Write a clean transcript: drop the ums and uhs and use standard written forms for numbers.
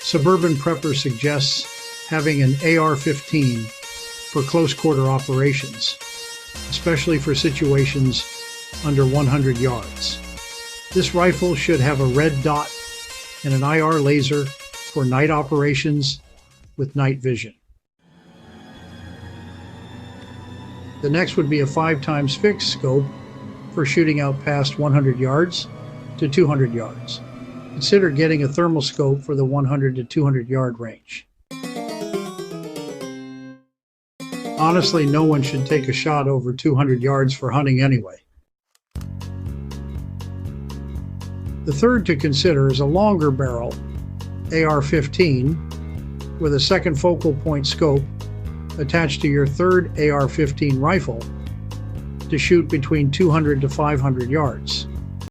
Suburban Prepper suggests having an AR-15 for close quarter operations, especially for situations under 100 yards. This rifle should have a red dot and an IR laser for night operations with night vision. The next would be a 5x fixed scope for shooting out past 100 yards to 200 yards. Consider getting a thermal scope for the 100 to 200 yard range. Honestly, no one should take a shot over 200 yards for hunting anyway. The third to consider is a longer barrel AR-15 with a second focal point scope attached to your third AR-15 rifle to shoot between 200 to 500 yards.